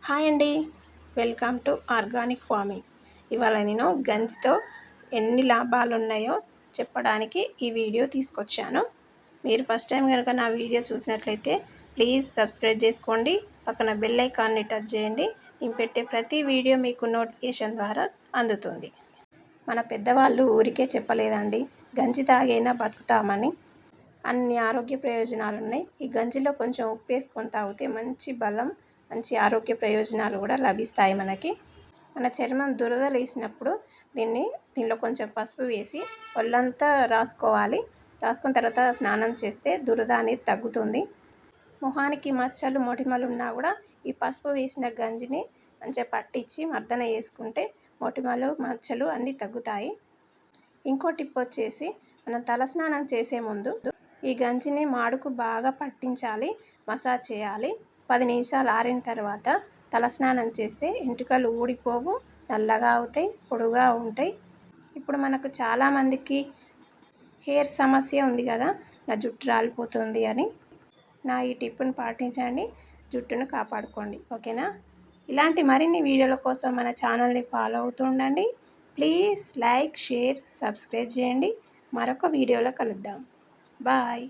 Hi అండి, welcome to organic farming. ఇవాళ నేను గంజితో ఎన్ని లాభాలు ఉన్నాయో చెప్పడానికి ఈ వీడియో తీసుకొచ్చాను. మీరు ఫస్ట్ టైం కనుక నా వీడియో చూసినట్లయితే ప్లీజ్ సబ్స్క్రైబ్ చేసుకోండి, పక్కన బెల్ ఐకాన్ని టచ్ చేయండి. నేను పెట్టే ప్రతి వీడియో మీకు నోటిఫికేషన్ ద్వారా అందుతుంది. మన పెద్దవాళ్ళు ఊరికే చెప్పలేదండి, గంజి తాగైనా బతుకుతామని. అన్ని ఆరోగ్య ప్రయోజనాలు ఉన్నాయి. ఈ గంజిలో కొంచెం ఉప్పు వేసుకొని తాగితే మంచి బలం, మంచి ఆరోగ్య ప్రయోజనాలు కూడా లభిస్తాయి మనకి. మన చర్మం దురద లేసినప్పుడు దీనిలో కొంచెం పసుపు వేసి ఒళ్ళంతా రాసుకోవాలి. రాసుకున్న తర్వాత స్నానం చేస్తే దురద అనేది తగ్గుతుంది. మొహానికి మచ్చలు మొటిమలు ఉన్నా కూడా ఈ పసుపు వేసిన గంజిని మంచిగా పట్టించి మర్దన వేసుకుంటే మొటిమలు మచ్చలు అన్నీ తగ్గుతాయి. ఇంకో టిప్ వచ్చేసి, మనం తలస్నానం చేసే ముందు ఈ గంజిని మాడుకు బాగా పట్టించాలి, మసాజ్ చేయాలి. 10 నిమిషాలు ఆరిన తర్వాత తలస్నానం చేస్తే ఎంట్రుకలు ఊడిపోవు, నల్లగా అవుతాయి, పొడుగా ఉంటాయి. ఇప్పుడు మనకు చాలామందికి హెయిర్ సమస్య ఉంది కదా, నా జుట్టు రాలిపోతుంది అని. నా ఈ టిప్పును పాటించండి, జుట్టును కాపాడుకోండి, ఓకేనా? ఇలాంటి మరిన్ని వీడియోల కోసం మన ఛానల్ని ఫాలో అవుతూ ఉండండి. ప్లీజ్ లైక్, షేర్, సబ్స్క్రైబ్ చేయండి. మరొక వీడియోలో కలుద్దాం. బాయ్.